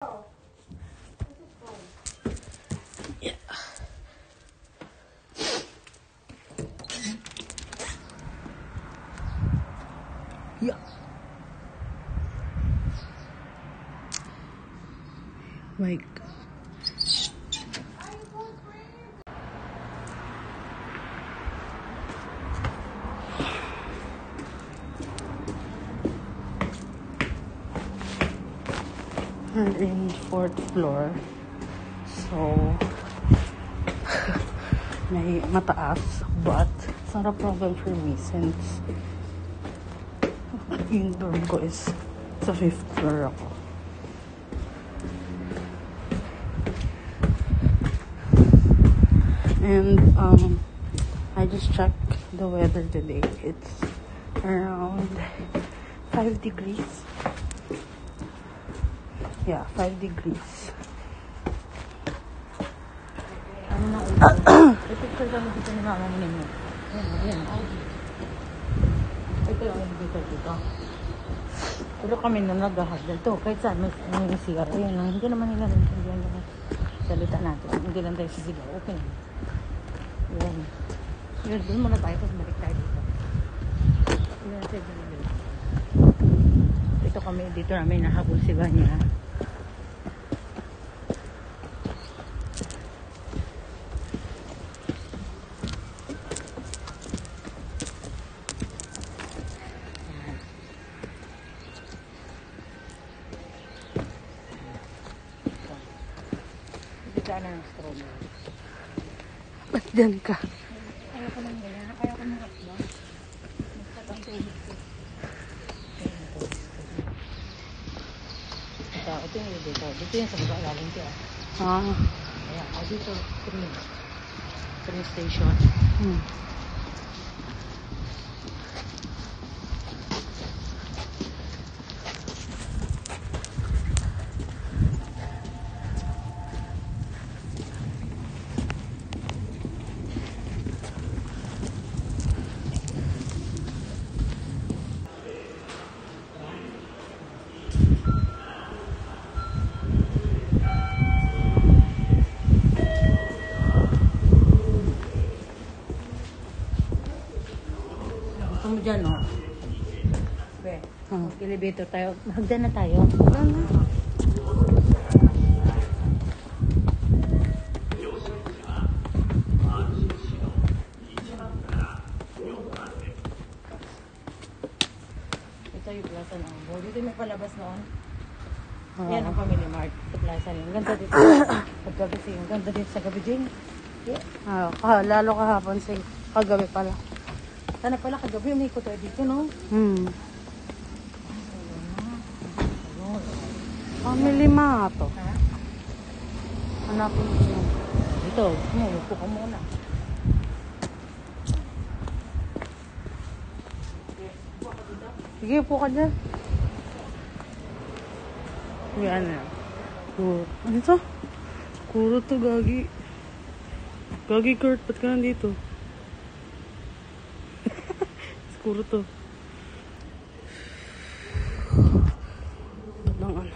Yeah. Yeah. Like. We're in 4th floor. So, may mataas, but it's not a problem for me since yung dorm ko is sa 5th floor ako. And, I just checked the weather today. It's around 5 degrees. Yeah, 5 degrees. Ano na i-picture kami dito ni mama mo ninyo. Ayan. Ito yung elevator dito. Pero kami na naghahagdal to. Kahit saan may CR. Ayan lang. Hindi naman nila naintindihan yung salita natin. Hindi lang tayo sisigaw. Okay. Ayan. Yun, doon muna tayo. Tapos balik tayo dito. Ayan, sige. Ito kami. Dito namin nahabol si Vanya. Sana ng strawberry. Ba't dyan ka? Ayaw ko lang gano'n. Ayaw ko ng hatba. Magkatang tubig ko. Ito yung elevator. Dito yung sa baba lalim ko. Ayan. Dito, train station. Gusto mo dyan, no? Be, mag-elevator tayo. Hagdan na tayo. Ito yung plaza ng Ambo. Dito may palabas noon. Yan ang Family Mart. Ito plaza niya. Ang ganda dito. Pagkagising. Ang ganda dito sa gabi din. Yeah. Lalo kahapon sa kagabi pala. Sana pala kagabi umikot tayo dito, no? Family Mart to. Ha? Hanapin ko yun. Dito. Upo ka muna. Sige, upo ka dyan. Yan na. Ano to? Kuro to, Gagi. Gagi, Kurt, ba't ka nandito? Kuro to. Ano?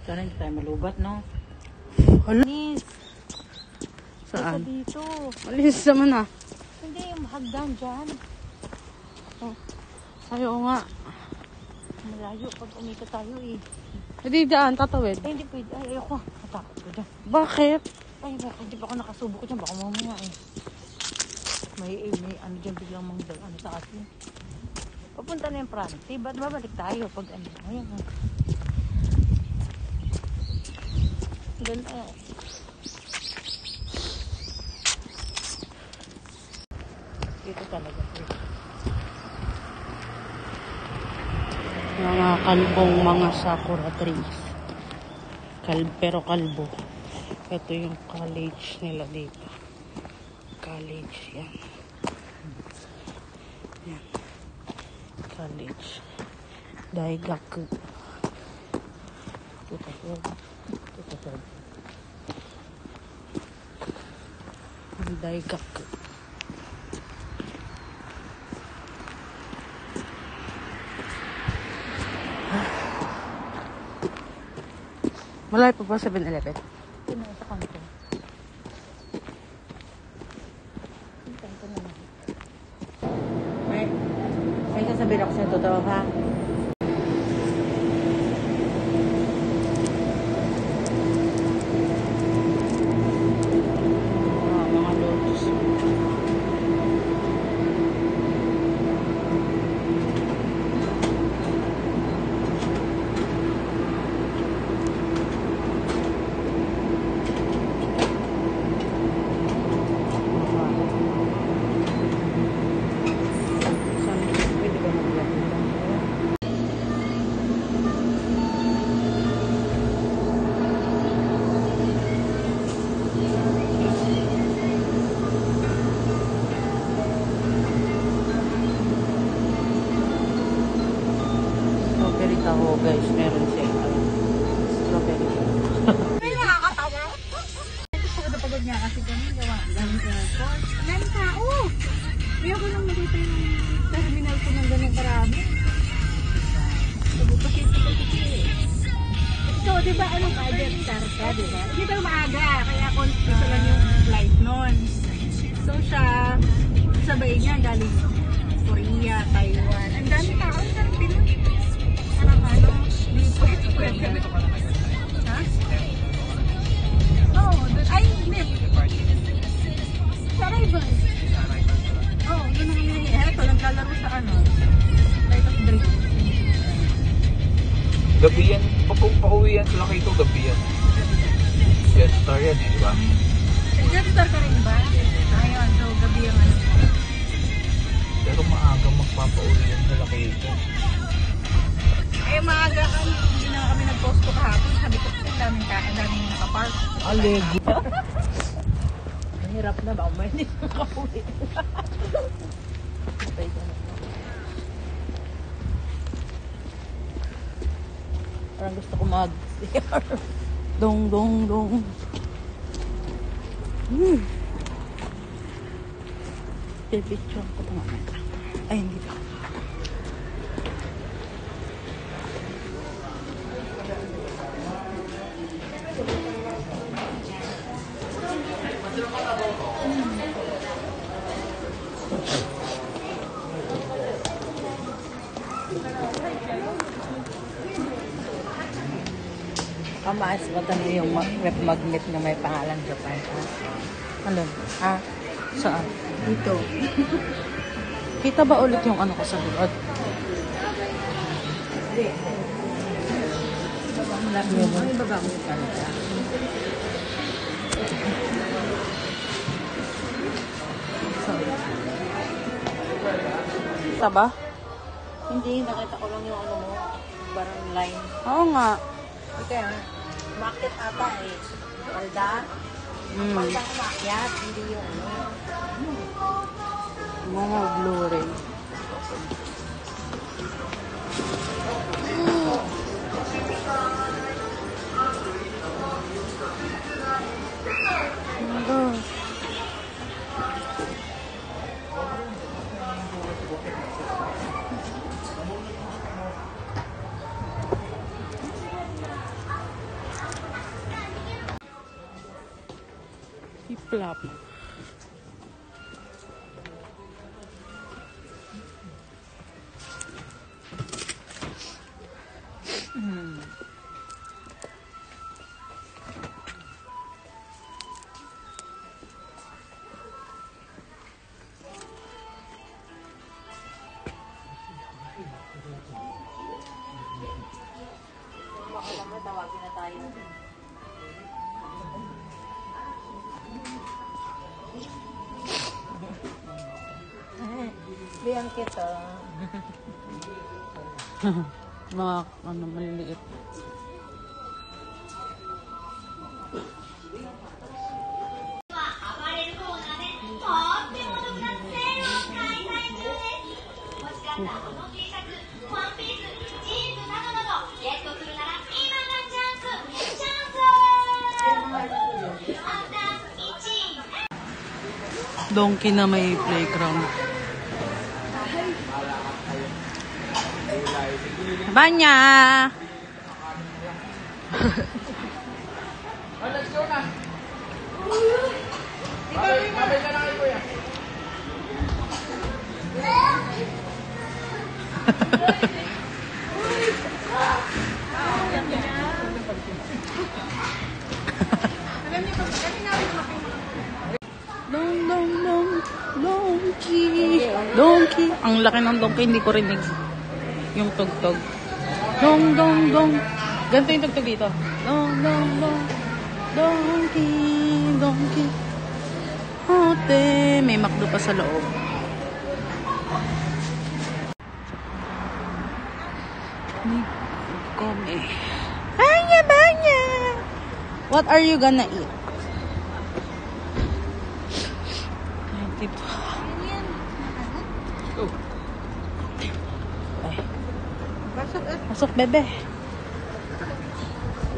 Sana hindi tayo malubat, no? Alis. Saan? Dito. Alis naman ah. Hindi, yung hagdan dyan. Ayaw nga. Malayo pag umika tayo eh. Hindi dyan, tatawid. Ay, hindi pwede. Ay, ayoko. Matakot ko dyan. Bakit? Ay, bakit hindi pa ako nakasubo ko dyan? Baka mamaya eh. May ano dyan biglang mangdal. Ano sa atin? Papunta na yung Francie. Ba't babalik tayo pag ano? Ayun. Doon tayo. Dito talaga. Mga kalbong mga sakura trees. Pero kalbo. Ito yung college nila dito. College, yan. Yan. College. Daigaku. Daigaku. Malay pa ba 7-Eleven? Ito na, sa kanto. Kanto naman. May sasabihin ako sa'yo, totoo ha? Mga lotus. Pwede ba mag-vlog dito? Strawberry taho guys, meron siya. Strawberry taho. May nakakatawa. Pagod na pagod niya kasi kami gawa. Gamit na po. Dami tao. May ako nang makita yung terminal ko ng ganun karami. Ikaw, di ba anong budget star ka, di ba? Hindi tayo maaga, kaya isa lang yung flight nun. So siya, sabay niya galing Korea, Taiwan. Ang dami tao, ang dami Pinoy. Parang ano, dito. Ha? Oo, ay, hindi. Sa arrival. Oo, doon na kami nangyay. Eto, naglalaro sa ano, Light of Dreams. Gabi yan. Pag pauwi yan sila kayo, gabi yan. Jet Star yan eh, di ba? Jet Star ka rin ba? Ayun, so gabi yung ano. Pero maaga magpapauwi yan sila kayo. Eh, maaga kami. Hindi na kami nag-post ko kahapon. Sabi ko, daming nakapark. Alego. Mahirap na ba? May hindi nakauwi. Parang gusto ko mag-CR. Dong, dong, dong. Picture ko ito mamaya. Ay, hindi pa. Kamaas ba tayo yung rep magnet na may pangalan Japan? Ano? Ah, saan? Dito. Kita ba ulit yung ano ko sa likod? Hindi. May baba mo yung talaga. Kita ba? Hindi, nakita ko lang yung ano mo. Barang line. Oo nga. Kaya, market ata eh. Palda. Palda umakyat, hindi yung ano. Mga Blu-ray. Flop. Baka lang na tawagin na tayo. Biyan kita. Mga ano maliliit. Donkey na may playground. Banya! Let's go na. Babay ka na kay Kuya. Donkey. Ang laki ng donkey, hindi ko rinig yung tugtog. Dong, dong, dong. Ganito yung tugtog dito. Dong, dong, dong. Donkey, donkey. Ote, may McDo pa sa loob. Come. Banya, banya. What are you gonna eat? Go. Pasok, bebe.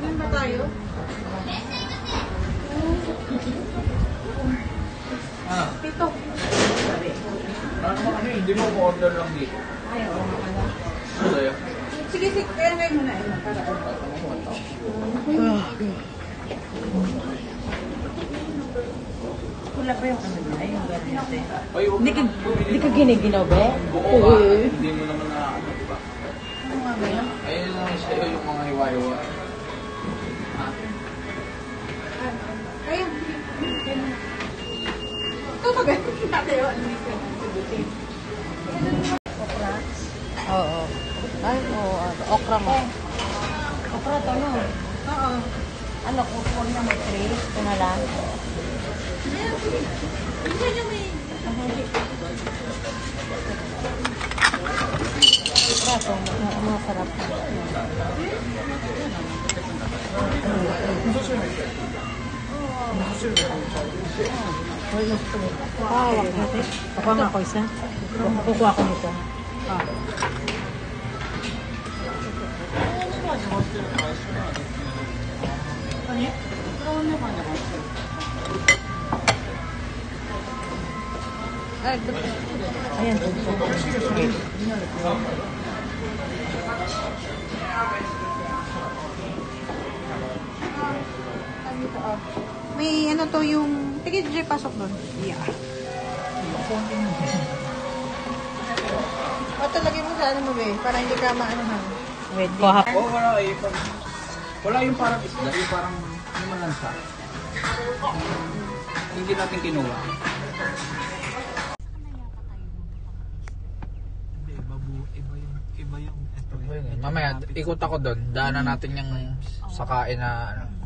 Ilan ba tayo? Pito. Ano mo kasi, hindi mo order lang dito. Ay, oo nga pala. Ano sa'yo? Sige, kaya ngayon muna. Para wala pa yung ano niya, yung gano'n natin. Ay, huwag Hindi mo ka, na- hindi ka giniginaw, be? Buo ka. Hindi mo naman na ano, diba? Ano nga ba yun? Ayun lang sa'yo yung mga hiwa-hiwa. Kaya, ito ba gano'n natin yun? Okra? Oo. Ay, oo. Okra mo. Okra to, no? Oo. Ano, kukuha na mo 3? Ito na lang. Okra to, masarap. Hawak natin. Kukuha nga ako isa. Kukuha ko nito. Ayan. May ano to yung... Sige, Jay, pasok doon. Yeah. O, talagay mo sa ano mo, be? Para hindi ka maanohan. Wait, kuha. Oo, wala eh. Wala yung parang isda, yung parang yung malansa. Hindi natin kinuha. Hindi, iba yung ito. Mamaya, ikot ako doon. Daanan natin yung sakain na ano.